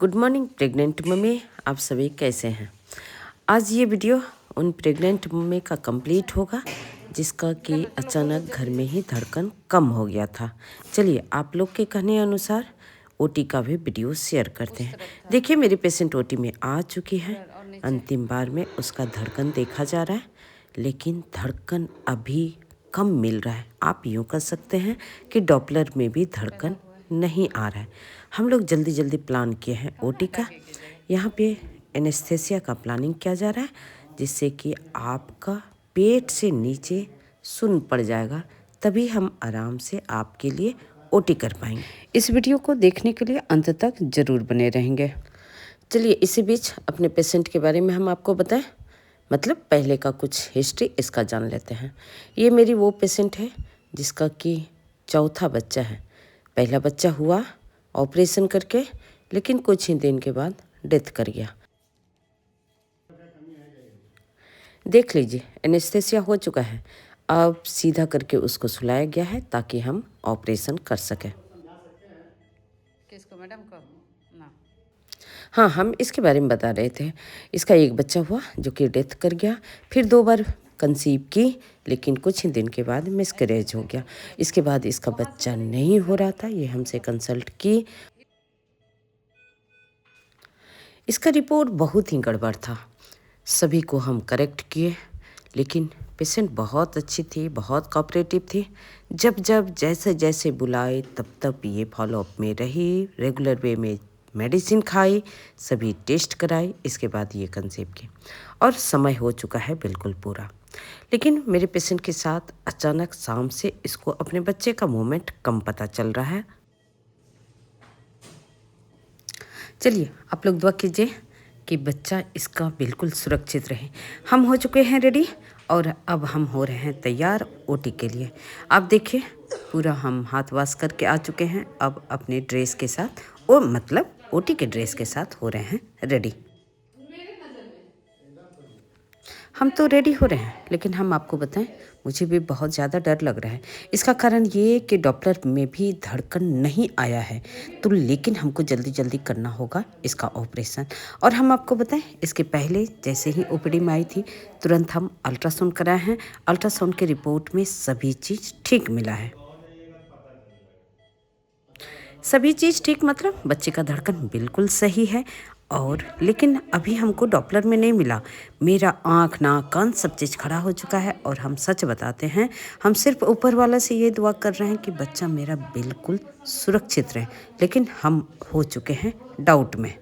Good morning pregnant mummy, आप सभी कैसे हैं। आज ये वीडियो उन प्रेग्नेंट मम्मी का कंप्लीट होगा जिसका कि अचानक घर में ही धड़कन कम हो गया था। चलिए आप लोग के कहने अनुसार ओटी का भी वीडियो शेयर करते हैं। देखिए मेरी पेशेंट ओटी में आ चुकी है। अंतिम बार में उसका धड़कन देखा जा रहा है, लेकिन धड़कन अभी कम मिल रहा है। आप यूँ कर सकते हैं कि डॉपलर में भी धड़कन नहीं आ रहा है। हम लोग जल्दी जल्दी प्लान किए हैं ओटी का। यहाँ पे एनेस्थेसिया का प्लानिंग किया जा रहा है, जिससे कि आपका पेट से नीचे सुन्न पड़ जाएगा, तभी हम आराम से आपके लिए ओटी कर पाएंगे। इस वीडियो को देखने के लिए अंत तक ज़रूर बने रहेंगे। चलिए इसी बीच अपने पेशेंट के बारे में हम आपको बताएं, मतलब पहले का कुछ हिस्ट्री इसका जान लेते हैं। ये मेरी वो पेशेंट है जिसका कि चौथा बच्चा है। पहला बच्चा हुआ ऑपरेशन करके, लेकिन कुछ ही दिन के बाद डेथ कर गया। देख लीजिए एनेस्थेसिया हो चुका है। अब सीधा करके उसको सुलाया गया है ताकि हम ऑपरेशन कर सकें। किसको, मैडम को? ना। हाँ, हम इसके बारे में बता रहे थे। इसका एक बच्चा हुआ जो कि डेथ कर गया, फिर 2 बार कंसीव की, लेकिन कुछ ही दिन के बाद मिसकैरेज हो गया। इसके बाद इसका बच्चा नहीं हो रहा था, ये हमसे कंसल्ट की। इसका रिपोर्ट बहुत ही गड़बड़ था। सभी को हम करेक्ट किए, लेकिन पेशेंट बहुत अच्छी थी, बहुत कोऑपरेटिव थी। जब जब जैसे जैसे बुलाए तब तब ये फॉलोअप में रही, रेगुलर वे में मेडिसिन खाई, सभी टेस्ट कराए। इसके बाद ये कंसीव की और समय हो चुका है बिल्कुल पूरा। लेकिन मेरे पेशेंट के साथ अचानक शाम से इसको अपने बच्चे का मूवमेंट कम पता चल रहा है। चलिए आप लोग दुआ कीजिए कि बच्चा इसका बिल्कुल सुरक्षित रहे। हम हो चुके हैं रेडी और अब हम हो रहे हैं तैयार ओटी के लिए। आप देखिए पूरा हम हाथ वाश करके आ चुके हैं। अब अपने ड्रेस के साथ, वो मतलब ओटी के ड्रेस के साथ हो रहे हैं रेडी। हम तो रेडी हो रहे हैं, लेकिन हम आपको बताएं मुझे भी बहुत ज़्यादा डर लग रहा है। इसका कारण ये कि डॉपलर में भी धड़कन नहीं आया है, तो लेकिन हमको जल्दी जल्दी करना होगा इसका ऑपरेशन। और हम आपको बताएं इसके पहले जैसे ही ओपीडी में आई थी, तुरंत हम अल्ट्रासाउंड कराए हैं। अल्ट्रासाउंड के रिपोर्ट में सभी चीज़ ठीक मिला है। सभी चीज़ ठीक मतलब बच्चे का धड़कन बिल्कुल सही है। और लेकिन अभी हमको डॉपलर में नहीं मिला। मेरा आँख नाक कान सब चीज़ खड़ा हो चुका है। और हम सच बताते हैं, हम सिर्फ ऊपर वाला से ये दुआ कर रहे हैं कि बच्चा मेरा बिल्कुल सुरक्षित रहे, लेकिन हम हो चुके हैं डाउट में।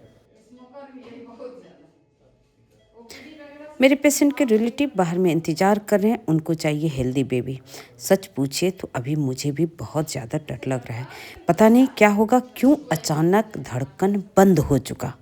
मेरे पेशेंट के रिलेटिव बाहर में इंतज़ार कर रहे हैं, उनको चाहिए हेल्दी बेबी। सच पूछिए तो अभी मुझे भी बहुत ज़्यादा डर लग रहा है। पता नहीं क्या होगा, क्यों अचानक धड़कन बंद हो चुका।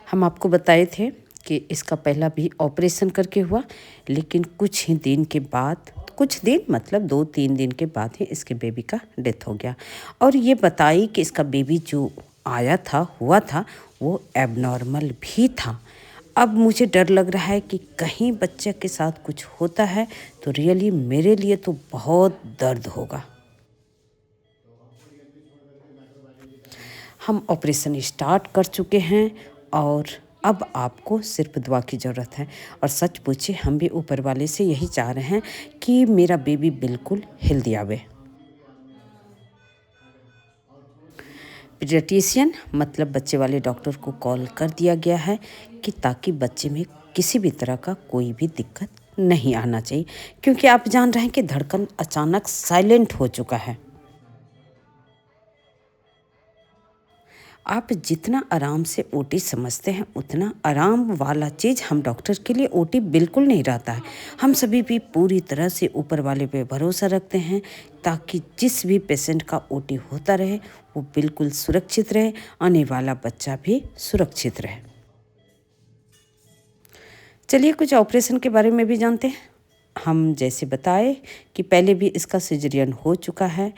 हम आपको बताए थे कि इसका पहला भी ऑपरेशन करके हुआ, लेकिन कुछ ही दिन के बाद, कुछ दिन मतलब 2-3 दिन के बाद ही इसके बेबी का डेथ हो गया। और ये बताई कि इसका बेबी जो आया था, हुआ था, वो एबनॉर्मल भी था। अब मुझे डर लग रहा है कि कहीं बच्चे के साथ कुछ होता है तो रियली मेरे लिए तो बहुत दर्द होगा। हम ऑपरेशन स्टार्ट कर चुके हैं और अब आपको सिर्फ दुआ की ज़रूरत है। और सच पूछिए हम भी ऊपर वाले से यही चाह रहे हैं कि मेरा बेबी बिल्कुल हेल्दी आवे। पीडियाट्रिशियन मतलब बच्चे वाले डॉक्टर को कॉल कर दिया गया है कि ताकि बच्चे में किसी भी तरह का कोई भी दिक्कत नहीं आना चाहिए, क्योंकि आप जान रहे हैं कि धड़कन अचानक साइलेंट हो चुका है। आप जितना आराम से ओटी समझते हैं, उतना आराम वाला चीज़ हम डॉक्टर के लिए ओटी बिल्कुल नहीं रहता है। हम सभी भी पूरी तरह से ऊपर वाले पे भरोसा रखते हैं ताकि जिस भी पेशेंट का ओटी होता रहे वो बिल्कुल सुरक्षित रहे, आने वाला बच्चा भी सुरक्षित रहे। चलिए कुछ ऑपरेशन के बारे में भी जानते हैं। हम जैसे बताए कि पहले भी इसका सिजेरियन हो चुका है,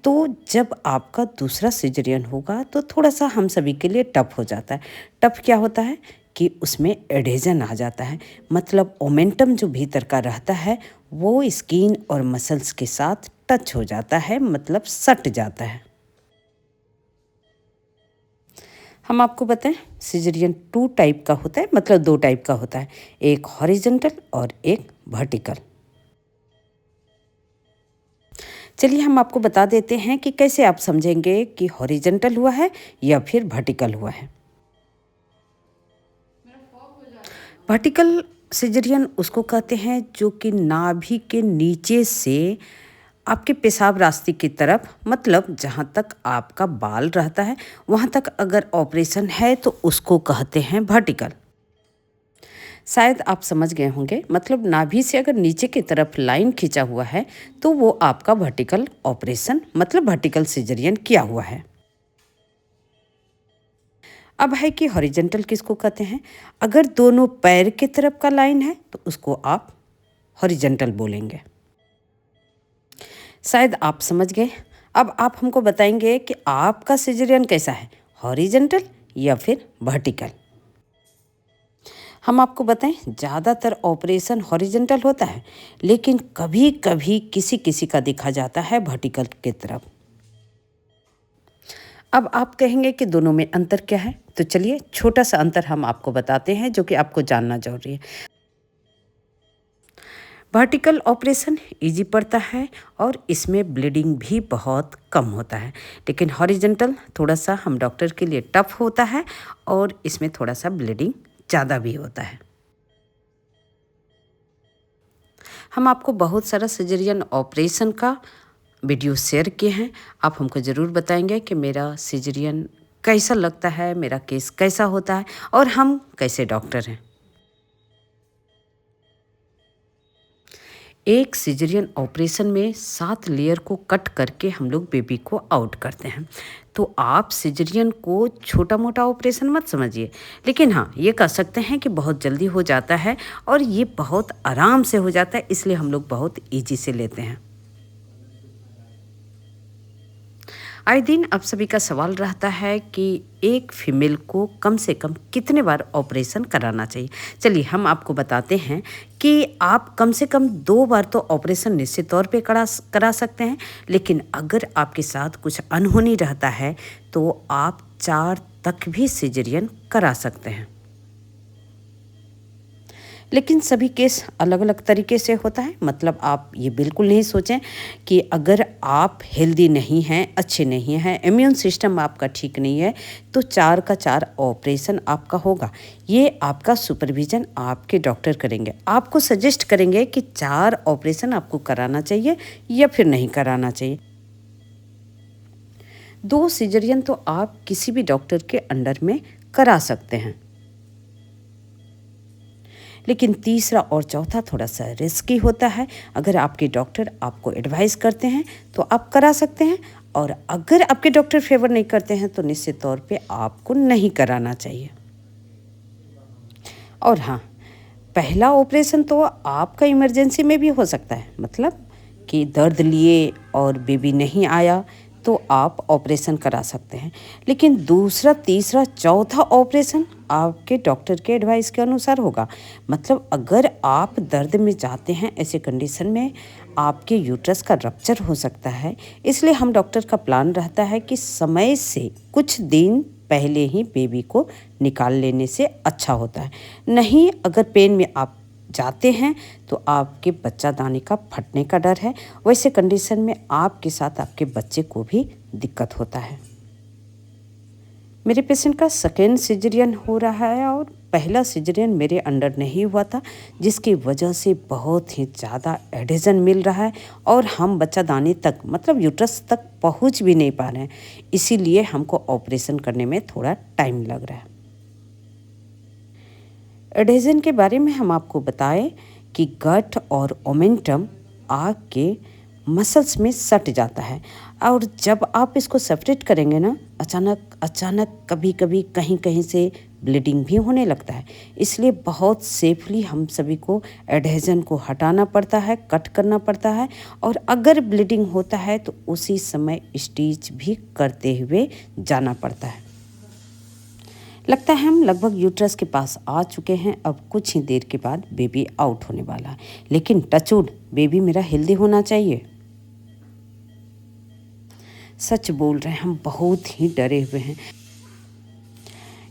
तो जब आपका दूसरा सिजेरियन होगा तो थोड़ा सा हम सभी के लिए टफ हो जाता है। टफ क्या होता है कि उसमें एडेजन आ जाता है, मतलब ओमेंटम जो भीतर का रहता है वो स्किन और मसल्स के साथ टच हो जाता है, मतलब सट जाता है। हम आपको बताएं, सिजेरियन 2 टाइप का होता है, मतलब 2 टाइप का होता है, एक हॉरिजॉन्टल और एक वर्टिकल। चलिए हम आपको बता देते हैं कि कैसे आप समझेंगे कि हॉरिजॉन्टल हुआ है या फिर वर्टिकल हुआ है। वर्टिकल सिजेरियन उसको कहते हैं जो कि नाभि के नीचे से आपके पेशाब रास्ते की तरफ, मतलब जहाँ तक आपका बाल रहता है वहाँ तक अगर ऑपरेशन है तो उसको कहते हैं वर्टिकल। शायद आप समझ गए होंगे, मतलब नाभि से अगर नीचे की तरफ लाइन खींचा हुआ है तो वो आपका वर्टिकल ऑपरेशन, मतलब वर्टिकल सिजेरियन किया हुआ है। अब है कि हॉरिजॉन्टल किसको कहते हैं, अगर दोनों पैर की तरफ का लाइन है तो उसको आप हॉरिजॉन्टल बोलेंगे। शायद आप समझ गए। अब आप हमको बताएंगे कि आपका सिजेरियन कैसा है, हॉरिजॉन्टल या फिर वर्टिकल। हम आपको बताएं, ज़्यादातर ऑपरेशन हॉरिजॉन्टल होता है, लेकिन कभी कभी किसी किसी का देखा जाता है वर्टिकल की तरफ। अब आप कहेंगे कि दोनों में अंतर क्या है, तो चलिए छोटा सा अंतर हम आपको बताते हैं जो कि आपको जानना जरूरी है। वर्टिकल ऑपरेशन इजी पड़ता है और इसमें ब्लीडिंग भी बहुत कम होता है, लेकिन हॉरिजॉन्टल थोड़ा सा हम डॉक्टर के लिए टफ होता है और इसमें थोड़ा सा ब्लीडिंग ज़्यादा भी होता है। हम आपको बहुत सारा सिजेरियन ऑपरेशन का वीडियो शेयर किए हैं। आप हमको ज़रूर बताएंगे कि मेरा सिजेरियन कैसा लगता है, मेरा केस कैसा होता है और हम कैसे डॉक्टर हैं। एक सिजेरियन ऑपरेशन में 7 लेयर को कट करके हम लोग बेबी को आउट करते हैं। तो आप सिजेरियन को छोटा मोटा ऑपरेशन मत समझिए, लेकिन हाँ ये कह सकते हैं कि बहुत जल्दी हो जाता है और ये बहुत आराम से हो जाता है, इसलिए हम लोग बहुत ईजी से लेते हैं। आए दिन आप सभी का सवाल रहता है कि एक फीमेल को कम से कम कितने बार ऑपरेशन कराना चाहिए। चलिए हम आपको बताते हैं कि आप कम से कम 2 बार तो ऑपरेशन निश्चित तौर पे करा सकते हैं, लेकिन अगर आपके साथ कुछ अनहोनी रहता है तो आप 4 तक भी सिजेरियन करा सकते हैं। लेकिन सभी केस अलग अलग तरीके से होता है, मतलब आप ये बिल्कुल नहीं सोचें कि अगर आप हेल्दी नहीं हैं, अच्छे नहीं हैं, इम्यून सिस्टम आपका ठीक नहीं है तो 4 का 4 ऑपरेशन आपका होगा। ये आपका सुपरविज़न आपके डॉक्टर करेंगे, आपको सजेस्ट करेंगे कि 4 ऑपरेशन आपको कराना चाहिए या फिर नहीं कराना चाहिए। 2 सिजेरियन तो आप किसी भी डॉक्टर के अंडर में करा सकते हैं, लेकिन तीसरा और चौथा थोड़ा सा रिस्की होता है। अगर आपके डॉक्टर आपको एडवाइस करते हैं तो आप करा सकते हैं, और अगर आपके डॉक्टर फेवर नहीं करते हैं तो निश्चित तौर पे आपको नहीं कराना चाहिए। और हाँ, पहला ऑपरेशन तो आपका इमरजेंसी में भी हो सकता है, मतलब कि दर्द लिए और बेबी नहीं आया तो आप ऑपरेशन करा सकते हैं, लेकिन दूसरा, तीसरा, चौथा ऑपरेशन आपके डॉक्टर के एडवाइस के अनुसार होगा। मतलब अगर आप दर्द में जाते हैं, ऐसे कंडीशन में आपके यूट्रस का रप्चर हो सकता है, इसलिए हम डॉक्टर का प्लान रहता है कि समय से कुछ दिन पहले ही बेबी को निकाल लेने से अच्छा होता है। नहीं, अगर पेन में आप जाते हैं तो आपके बच्चा दाने का फटने का डर है, वैसे कंडीशन में आपके साथ आपके बच्चे को भी दिक्कत होता है। मेरे पेशेंट का सेकेंड सिजेरियन हो रहा है और पहला सिजेरियन मेरे अंडर नहीं हुआ था, जिसकी वजह से बहुत ही ज़्यादा एडेजन मिल रहा है और हम बच्चा दाने तक, मतलब यूट्रस तक पहुंच भी नहीं पा रहे हैं, इसीलिए हमको ऑपरेशन करने में थोड़ा टाइम लग रहा है। एडेजन के बारे में हम आपको बताएं कि गट और ओमेंटम आग के मसल्स में सट जाता है, और जब आप इसको सेपरेट करेंगे ना, अचानक कभी कभी कहीं कहीं से ब्लीडिंग भी होने लगता है। इसलिए बहुत सेफली हम सभी को एडेजन को हटाना पड़ता है, कट करना पड़ता है, और अगर ब्लीडिंग होता है तो उसी समय स्टिच भी करते हुए जाना पड़ता है। लगता है हम लगभग यूट्रस के पास आ चुके हैं, अब कुछ ही देर के बाद बेबी आउट होने वाला है, लेकिन टचवुड बेबी मेरा हेल्दी होना चाहिए। सच बोल रहे हैं, हम बहुत ही डरे हुए हैं।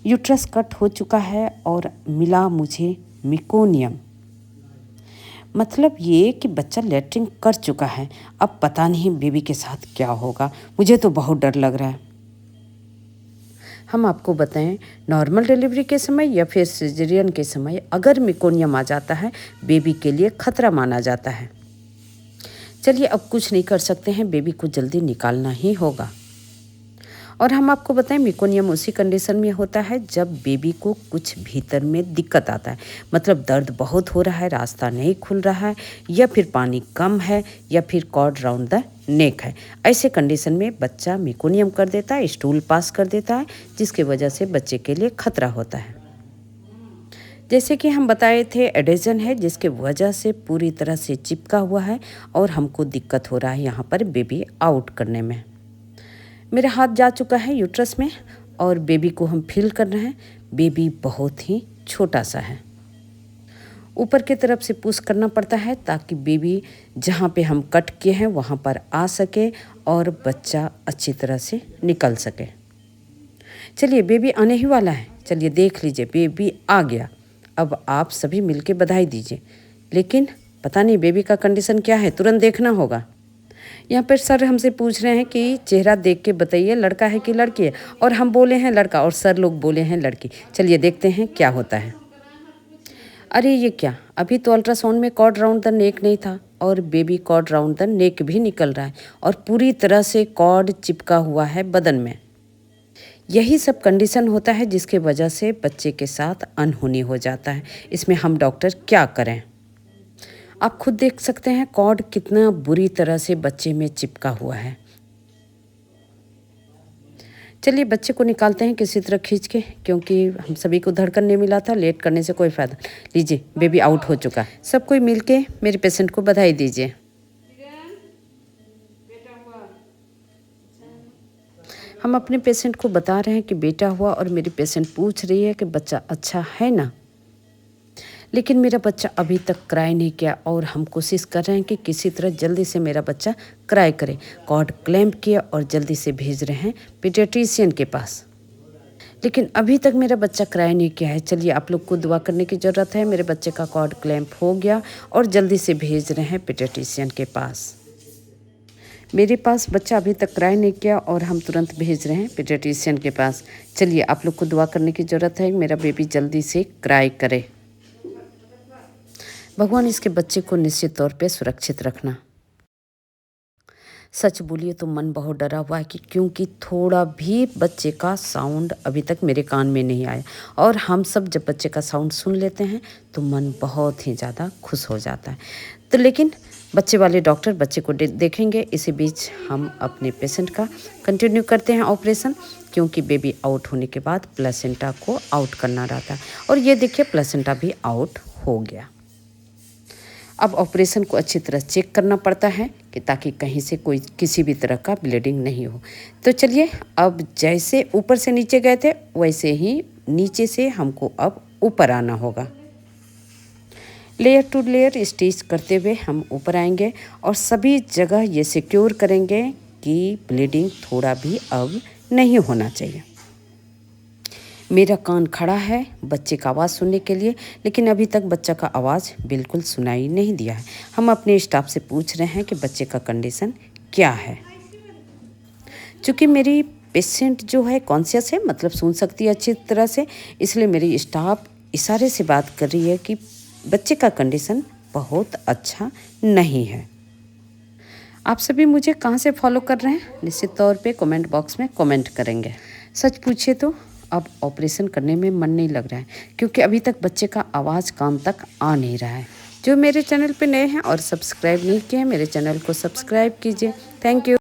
यूट्रस कट हो चुका है और मिला मुझे मेकोनियम। मतलब ये कि बच्चा लेटरिन कर चुका है। अब पता नहीं बेबी के साथ क्या होगा, मुझे तो बहुत डर लग रहा है। हम आपको बताएं, नॉर्मल डिलीवरी के समय या फिर सिजेरियन के समय अगर मेकोनियम आ जाता है बेबी के लिए खतरा माना जाता है। चलिए अब कुछ नहीं कर सकते हैं, बेबी को जल्दी निकालना ही होगा। और हम आपको बताएं, मेकोनियम उसी कंडीशन में होता है जब बेबी को कुछ भीतर में दिक्कत आता है, मतलब दर्द बहुत हो रहा है, रास्ता नहीं खुल रहा है, या फिर पानी कम है, या फिर कॉर्ड राउंड द नेक है। ऐसे कंडीशन में बच्चा मेकोनियम कर देता है, स्टूल पास कर देता है, जिसकी वजह से बच्चे के लिए खतरा होता है। जैसे कि हम बताए थे, एडेजन है जिसके वजह से पूरी तरह से चिपका हुआ है और हमको दिक्कत हो रहा है यहाँ पर बेबी आउट करने में। मेरा हाथ जा चुका है यूट्रस में और बेबी को हम फील कर रहे हैं। बेबी बहुत ही छोटा सा है, ऊपर की तरफ से पुश करना पड़ता है ताकि बेबी जहाँ पे हम कट किए हैं वहाँ पर आ सके और बच्चा अच्छी तरह से निकल सके। चलिए बेबी आने ही वाला है, चलिए देख लीजिए बेबी आ गया। अब आप सभी मिलके बधाई दीजिए। लेकिन पता नहीं बेबी का कंडीशन क्या है, तुरंत देखना होगा। यहाँ पर सर हमसे पूछ रहे हैं कि चेहरा देख के बताइए लड़का है कि लड़की है, और हम बोले हैं लड़का और सर लोग बोले हैं लड़की। चलिए देखते हैं क्या होता है। अरे ये क्या, अभी तो अल्ट्रासाउंड में कॉर्ड राउंड द नेक नहीं था और baby cord round the neck भी निकल रहा है और पूरी तरह से कॉर्ड चिपका हुआ है बदन में। यही सब कंडीशन होता है जिसके वजह से बच्चे के साथ अनहोनी हो जाता है। इसमें हम डॉक्टर क्या करें? आप खुद देख सकते हैं कॉर्ड कितना बुरी तरह से बच्चे में चिपका हुआ है। चलिए बच्चे को निकालते हैं किसी तरह खींच के, क्योंकि हम सभी को धड़कन नहीं मिला था, लेट करने से कोई फ़ायदा। लीजिए बेबी आउट हो चुका है। सब कोई मिलके मेरे पेशेंट को बधाई दीजिए। हम अपने पेशेंट को बता रहे हैं कि बेटा हुआ और मेरी पेशेंट पूछ रही है कि बच्चा अच्छा है ना। लेकिन मेरा बच्चा अभी तक क्राई नहीं किया और हम कोशिश कर रहे हैं कि किसी तरह जल्दी से मेरा बच्चा क्राई करे। कॉर्ड क्लैंप किया और जल्दी से भेज रहे हैं पीडियाट्रिशियन के पास, लेकिन अभी तक मेरा बच्चा क्राई नहीं किया है। चलिए आप लोग को दुआ करने की ज़रूरत है। मेरे बच्चे का कॉर्ड क्लैंप हो गया और जल्दी से भेज रहे हैं पीडियाट्रिशियन के पास। मेरे पास बच्चा अभी तक क्राई नहीं किया और हम तुरंत भेज रहे हैं पीडियाट्रिशियन के पास। चलिए आप लोग को दुआ करने की ज़रूरत है, मेरा बेबी जल्दी से क्राई करे। भगवान इसके बच्चे को निश्चित तौर पे सुरक्षित रखना। सच बोलिए तो मन बहुत डरा हुआ है कि क्योंकि थोड़ा भी बच्चे का साउंड अभी तक मेरे कान में नहीं आया, और हम सब जब बच्चे का साउंड सुन लेते हैं तो मन बहुत ही ज़्यादा खुश हो जाता है। तो लेकिन बच्चे वाले डॉक्टर बच्चे को देखेंगे। इसी बीच हम अपने पेशेंट का कंटिन्यू करते हैं ऑपरेशन, क्योंकि बेबी आउट होने के बाद प्लेसेंटा को आउट करना रहता है। और ये देखिए प्लेसेंटा भी आउट हो गया। अब ऑपरेशन को अच्छी तरह चेक करना पड़ता है कि ताकि कहीं से कोई किसी भी तरह का ब्लीडिंग नहीं हो। तो चलिए अब जैसे ऊपर से नीचे गए थे वैसे ही नीचे से हमको अब ऊपर आना होगा। लेयर टू लेयर स्टिच करते हुए हम ऊपर आएंगे और सभी जगह ये सिक्योर करेंगे कि ब्लीडिंग थोड़ा भी अब नहीं होना चाहिए। मेरा कान खड़ा है बच्चे का आवाज़ सुनने के लिए, लेकिन अभी तक बच्चा का आवाज़ बिल्कुल सुनाई नहीं दिया है। हम अपने स्टाफ से पूछ रहे हैं कि बच्चे का कंडीशन क्या है। चूँकि मेरी पेशेंट जो है कॉन्शियस है, मतलब सुन सकती है अच्छी तरह से, इसलिए मेरी स्टाफ इशारे से बात कर रही है कि बच्चे का कंडीशन बहुत अच्छा नहीं है। आप सभी मुझे कहाँ से फॉलो कर रहे हैं निश्चित तौर पे कमेंट बॉक्स में कमेंट करेंगे। सच पूछिए तो अब ऑपरेशन करने में मन नहीं लग रहा है, क्योंकि अभी तक बच्चे का आवाज़ कान तक आ नहीं रहा है। जो मेरे चैनल पे नए हैं और सब्सक्राइब नहीं किए हैं, मेरे चैनल को सब्सक्राइब कीजिए। Thank you.